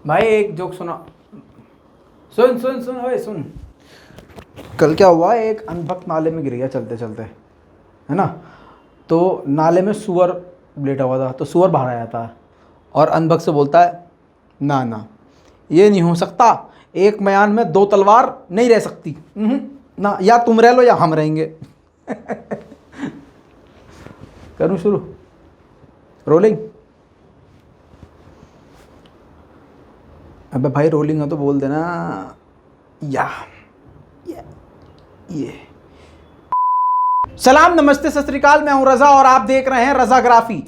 भाई एक जोक सुना। सुन सुन सुन भाई सुन। कल क्या हुआ, एक अनभक्त नाले में गिर गया चलते चलते, है ना। तो नाले में सुअर लेटा हुआ था, तो सुअर बाहर आया था और अनभक्त से बोलता है, ना ना ये नहीं हो सकता, एक मयान में दो तलवार नहीं रह सकती। ना, या तुम रह लो या हम रहेंगे। करूँ शुरू? रोलिंग। अबे भाई रोलिंग है तो बोल देना। या ये सलाम नमस्ते सत श्री अकाल, मैं हूं रजा और आप देख रहे हैं रजाग्राफी।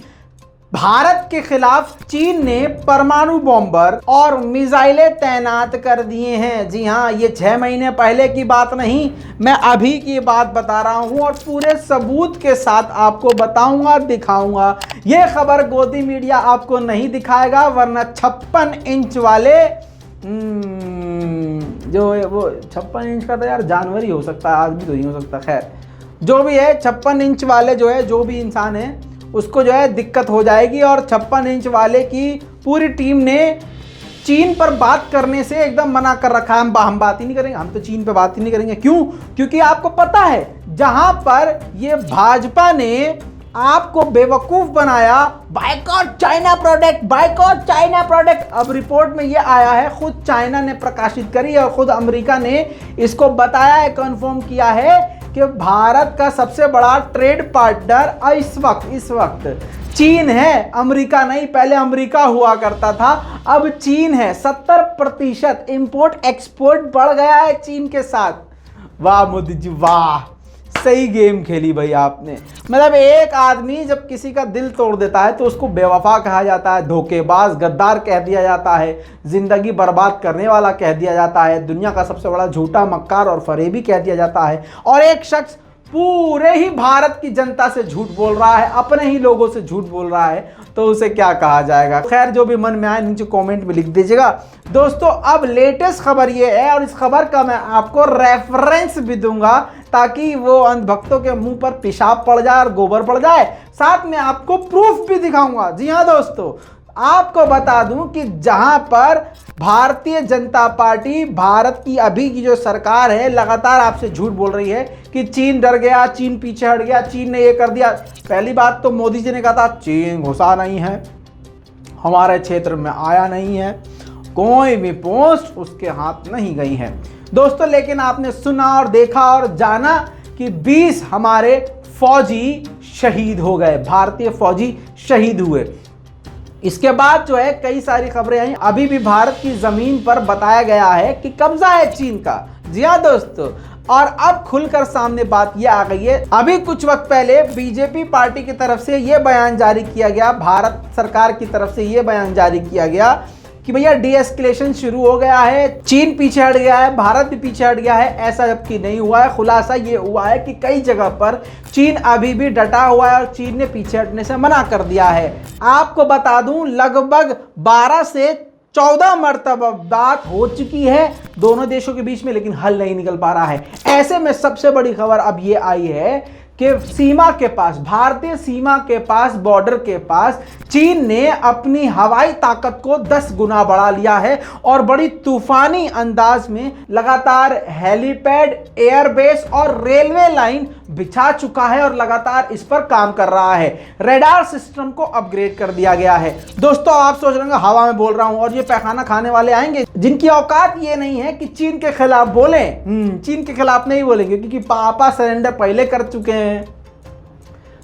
भारत के खिलाफ चीन ने परमाणु बॉम्बर और मिसाइलें तैनात कर दिए हैं। जी हां, ये 6 महीने पहले की बात नहीं, मैं अभी की बात बता रहा हूं और पूरे सबूत के साथ आपको बताऊंगा, दिखाऊंगा। ये खबर गोदी मीडिया आपको नहीं दिखाएगा, वरना 56 इंच वाले जो है वो 56 इंच का तो यार जानवर ही हो सकता है, आदमी तो नहीं हो सकता। खैर जो भी है, 56 इंच वाले जो है, जो भी इंसान है उसको जो है दिक्कत हो जाएगी। और 56 इंच वाले की पूरी टीम ने चीन पर बात करने से एकदम मना कर रखा है। हम बात ही नहीं करेंगे, हम तो चीन पे बात ही नहीं करेंगे। क्यों? क्योंकि आपको पता है जहां पर ये भाजपा ने आपको बेवकूफ बनाया, boycott China product, boycott China product. अब रिपोर्ट में ये आया है, खुद चाइना ने प्रकाशित करी और खुद अमेरिका ने इसको बताया है, कंफर्म किया है कि भारत का सबसे बड़ा ट्रेड पार्टनर इस वक्त चीन है, अमेरिका नहीं। पहले अमेरिका हुआ करता था, अब चीन है। 70% इंपोर्ट एक्सपोर्ट बढ़ गया है चीन के साथ। वाह मोदी जी वाह, सही गेम खेली भाई आपने। मतलब एक आदमी जब किसी का दिल तोड़ देता है तो उसको बेवफा कहा जाता है, धोखेबाज, गद्दार कह दिया जाता है, जिंदगी बर्बाद करने वाला कह दिया जाता है, दुनिया का सबसे बड़ा झूठा, मक्कार और फरेबी कह दिया जाता है। और एक शख्स पूरे ही भारत की जनता से झूठ बोल रहा है, अपने ही लोगों से झूठ बोल रहा है, तो उसे क्या कहा जाएगा। खैर जो भी मन में आए नीचे कमेंट में लिख दीजिएगा। दोस्तों अब लेटेस्ट खबर ये है और इस खबर का मैं आपको रेफरेंस भी दूंगा ताकि वो अंधभक्तों के मुंह पर पेशाब पड़ जाए और गोबर पड़ जाए। साथ में आपको प्रूफ भी दिखाऊंगा। जी हाँ दोस्तों, आपको बता दूं कि जहां पर भारतीय जनता पार्टी, भारत की अभी की जो सरकार है, लगातार आपसे झूठ बोल रही है कि चीन डर गया, चीन पीछे हट गया, चीन ने ये कर दिया। पहली बात तो मोदी जी ने कहा था चीन घुसा नहीं है, हमारे क्षेत्र में आया नहीं है, कोई भी पोस्ट उसके हाथ नहीं गई है दोस्तों। लेकिन आपने सुना और देखा और जाना कि 20 हमारे फौजी शहीद हो गए, भारतीय फौजी शहीद हुए। इसके बाद जो है कई सारी खबरें आई, अभी भी भारत की जमीन पर बताया गया है कि कब्जा है चीन का। जी हाँ दोस्तों, और अब खुलकर सामने बात यह आ गई है। अभी कुछ वक्त पहले बीजेपी पार्टी की तरफ से यह बयान जारी किया गया, भारत सरकार की तरफ से यह बयान जारी किया गया कि भैया डीएस्केलेशन शुरू हो गया है, चीन पीछे हट गया है, भारत भी पीछे हट गया है। ऐसा जबकि नहीं हुआ है। खुलासा ये हुआ है कि कई जगह पर चीन अभी भी डटा हुआ है और चीन ने पीछे हटने से मना कर दिया है। आपको बता दूं लगभग 12 से 14 मरतबा बात हो चुकी है दोनों देशों के बीच में, लेकिन हल नहीं निकल पा रहा है। ऐसे में सबसे बड़ी खबर अब ये आई है कि सीमा के पास, भारतीय सीमा के पास, बॉर्डर के पास चीन ने अपनी हवाई ताकत को 10 गुना बढ़ा लिया है और बड़ी तूफानी अंदाज में लगातार हेलीपैड, एयरबेस और रेलवे लाइन बिछा चुका है और लगातार इस पर काम कर रहा है। रडार सिस्टम को अपग्रेड कर दिया गया है। दोस्तों आप सोच रहे होंगे हवा में बोल रहा हूं और ये पैखाना खाने वाले आएंगे जिनकी औकात ये नहीं है कि चीन के खिलाफ बोले। चीन के खिलाफ नहीं बोलेंगे क्योंकि पापा सरेंडर पहले कर चुके हैं।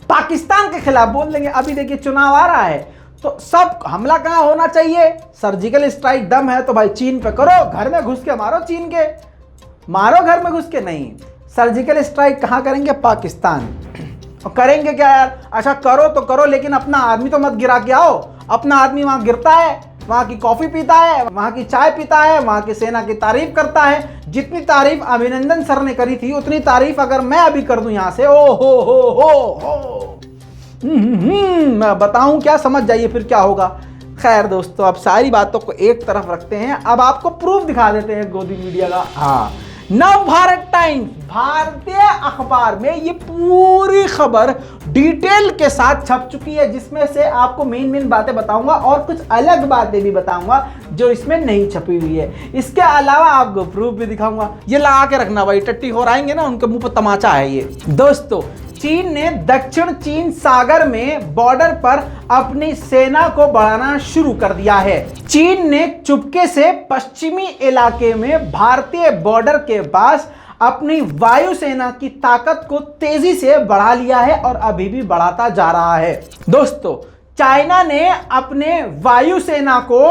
पाकिस्तान के खिलाफ बोल देंगे। अभी देखिए चुनाव आ रहा है तो सब हमला कहां होना चाहिए? सर्जिकल स्ट्राइक दम है तो भाई चीन पे करो, घर में घुस के मारो, चीन के मारो घर में घुस के। नहीं, सर्जिकल स्ट्राइक कहां करेंगे? पाकिस्तान। और करेंगे क्या यार? अच्छा करो तो करो, लेकिन अपना आदमी तो मत गिरा के आओ। अपना आदमी वहां गिरता है, वहां की कॉफी पीता है, वहां की चाय पीता है, वहां की सेना की तारीफ करता है। जितनी तारीफ अभिनंदन सर ने करी थी उतनी तारीफ अगर मैं अभी कर दूं यहां से, ओ हो मैं बताऊं क्या, समझ जाइए फिर क्या होगा। खैर दोस्तों अब सारी बातों को एक तरफ रखते हैं, अब आपको प्रूफ दिखा देते हैं गोदी मीडिया का। हाँ नव भारत टाइम्स भारतीय अखबार में ये पूरी खबर डिटेल के साथ छप चुकी है, जिसमें से आपको मेन बातें बताऊंगा और कुछ अलग बातें भी बताऊंगा जो इसमें नहीं छपी हुई है। इसके अलावा आपको प्रूफ भी दिखाऊंगा। ये लगा के रखना भाई, टट्टी हो आएंगे ना उनके मुंह पर तमाचा है ये। दोस्तों, चीन ने दक्षिण चीन सागर में बॉर्डर पर अपनी सेना को बढ़ाना शुरू कर दिया है। चीन ने चुपके से पश्चिमी इलाके में भारतीय बॉर्डर के पास अपनी वायुसेना की ताकत को तेजी से बढ़ा लिया है और अभी भी बढ़ाता जा रहा है। दोस्तों, चाइना ने अपने वायुसेना को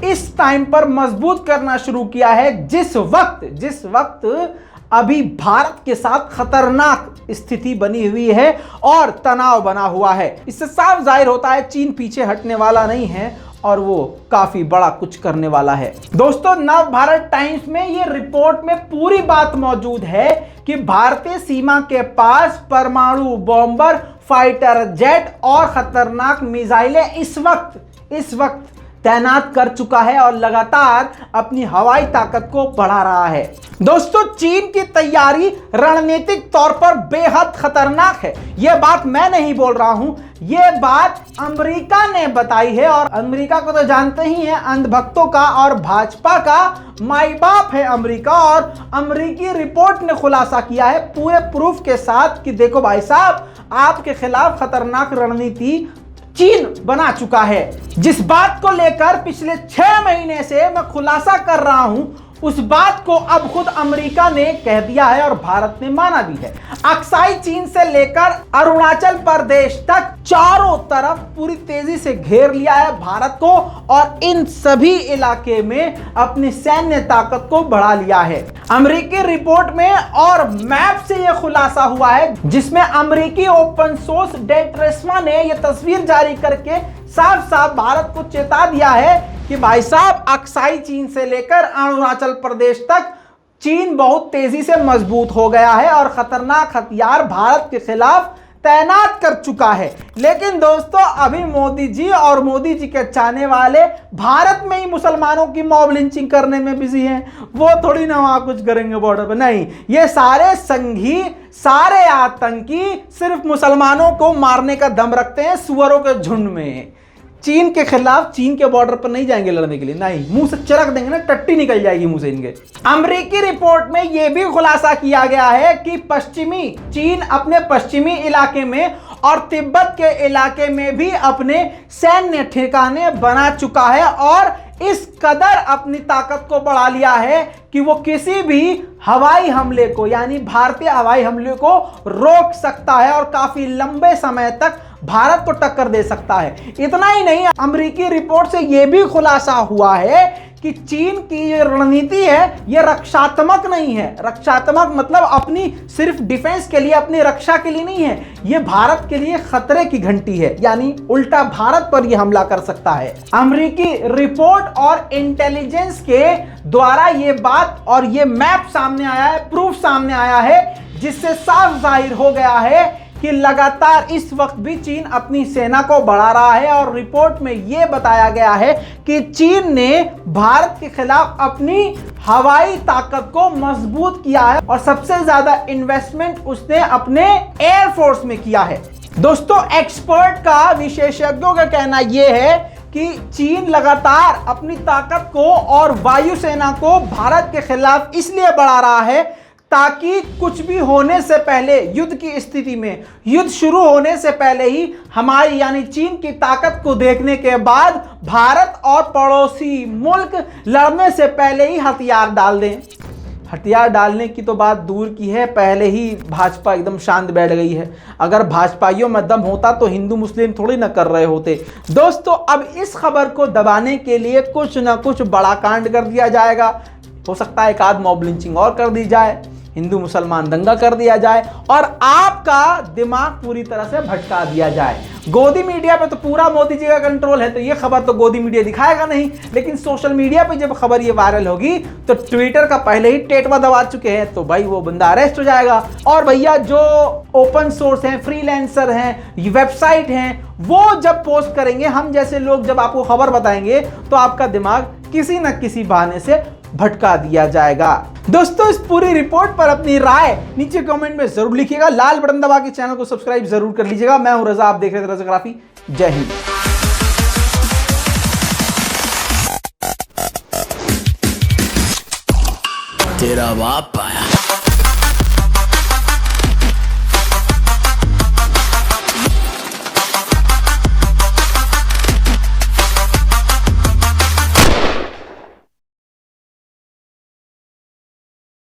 इस टाइम पर मजबूत करना शुरू किया है जिस वक्त अभी भारत के साथ खतरनाक स्थिति बनी हुई है और तनाव बना हुआ है। इससे साफ जाहिर होता है चीन पीछे हटने वाला नहीं है और वो काफी बड़ा कुछ करने वाला है। दोस्तों, नव भारत टाइम्स में ये रिपोर्ट में पूरी बात मौजूद है कि भारतीय सीमा के पास परमाणु बॉम्बर, फाइटर जेट और खतरनाक मिसाइलें इस वक्त तैनात कर चुका है और लगातार अपनी हवाई ताकत को बढ़ा रहा है। दोस्तों, चीन की तैयारी रणनीतिक तौर पर बेहद खतरनाक है। यह बात मैं नहीं बोल रहा हूं, यह बात अमेरिका ने बताई है और अमेरिका को तो जानते ही हैं, अंधभक्तों का और भाजपा का माई बाप है अमेरिका। और अमेरिकी रिपोर्ट ने खुलासा किया है पूरे प्रूफ के साथ कि देखो भाई साहब, आपके खिलाफ खतरनाक रणनीति चीन बना चुका है। जिस बात को लेकर पिछले 6 महीने से मैं खुलासा कर रहा हूं, उस बात को अब खुद अमेरिका ने कह दिया है और भारत ने माना भी है। अक्साई चीन से लेकर अरुणाचल प्रदेश तक चारों तरफ पूरी तेजी से घेर लिया है भारत को और इन सभी इलाके में अपनी सैन्य ताकत को बढ़ा लिया है। अमेरिकी रिपोर्ट में और मैप से यह खुलासा हुआ है, जिसमें अमेरिकी ओपन सोर्स डेट्रेस्मा ने यह तस्वीर जारी करके साफ भारत को चेता दिया है कि भाई साहब, अक्साई चीन से लेकर अरुणाचल प्रदेश तक चीन बहुत तेजी से मजबूत हो गया है और खतरनाक हथियार भारत के खिलाफ तैनात कर चुका है। लेकिन दोस्तों, अभी मोदी जी और मोदी जी के चाहने वाले भारत में ही मुसलमानों की मॉब लिंचिंग करने में बिजी हैं। वो थोड़ी ना वहां कुछ करेंगे बॉर्डर पर, नहीं, ये सारे संघी, सारे आतंकी सिर्फ मुसलमानों को मारने का दम रखते हैं सुअरों के झुंड में। चीन के खिलाफ चीन के बॉर्डर पर नहीं जाएंगे लड़ने के लिए, नहीं, मुंह से चिरक देंगे ना, टट्टी निकल जाएगी मुंह से इनके। अमेरिकी रिपोर्ट में यह भी खुलासा किया गया है कि पश्चिमी चीन अपने पश्चिमी इलाके में और तिब्बत के इलाके में भी अपने सैन्य ठिकाने बना चुका है और इस कदर अपनी ताकत को बढ़ा लिया है कि वो किसी भी हवाई हमले को, यानी भारतीय हवाई हमले को रोक सकता है और काफी लंबे समय तक भारत को टक्कर दे सकता है। इतना ही नहीं, अमेरिकी रिपोर्ट से यह भी खुलासा हुआ है कि चीन की ये रणनीति है, ये रक्षात्मक नहीं है। रक्षात्मक मतलब अपनी सिर्फ डिफेंस के लिए, अपनी रक्षा के लिए नहीं है, ये भारत के लिए खतरे की घंटी है, यानी उल्टा भारत पर ये हमला कर सकता है। अमेरिकी रिपोर्ट और इंटेलिजेंस के द्वारा ये बात और ये मैप सामने आया है, प्रूफ सामने आया है, जिससे साफ जाहिर हो गया है कि लगातार इस वक्त भी चीन अपनी सेना को बढ़ा रहा है। और रिपोर्ट में यह बताया गया है कि चीन ने भारत के खिलाफ अपनी हवाई ताकत को मजबूत किया है और सबसे ज्यादा इन्वेस्टमेंट उसने अपने एयरफोर्स में किया है। दोस्तों, एक्सपर्ट का, विशेषज्ञों का कहना यह है कि चीन लगातार अपनी ताकत को और वायुसेना को भारत के खिलाफ इसलिए बढ़ा रहा है ताकि कुछ भी होने से पहले, युद्ध की स्थिति में, युद्ध शुरू होने से पहले ही हमारी यानी चीन की ताकत को देखने के बाद भारत और पड़ोसी मुल्क लड़ने से पहले ही हथियार डाल दें। हथियार डालने की तो बात दूर की है, पहले ही भाजपा एकदम शांत बैठ गई है। अगर भाजपाइयों में दम होता तो हिंदू मुस्लिम थोड़ी ना कर रहे होते। दोस्तों, अब इस खबर को दबाने के लिए कुछ ना कुछ बड़ा कांड कर दिया जाएगा। हो सकता है एक आध मॉब लिंचिंग और कर दी जाए, हिंदू मुसलमान दंगा कर दिया जाए और आपका दिमाग पूरी तरह से भटका दिया जाए। गोदी मीडिया पे तो पूरा मोदी जी का कंट्रोल है, तो ये खबर तो गोदी मीडिया दिखाएगा नहीं, लेकिन सोशल मीडिया पे जब खबर ये वायरल होगी तो ट्विटर का पहले ही टेटवा दबा चुके हैं, तो भाई वो बंदा अरेस्ट हो जाएगा। और भैया जो ओपन सोर्स हैं, फ्रीलांसर हैं, वेबसाइट हैं, वो जब पोस्ट करेंगे, हम जैसे लोग जब आपको खबर बताएंगे तो आपका दिमाग किसी न किसी बहाने से भटका दिया जाएगा। दोस्तों इस पूरी रिपोर्ट पर अपनी राय नीचे कमेंट में जरूर लिखिएगा। लाल बटन दबा के चैनल को सब्सक्राइब जरूर कर लीजिएगा। मैं हूं रजा, आप देख रहे थे रजाग्राफी। जय हिंद। तेरा बाप आया।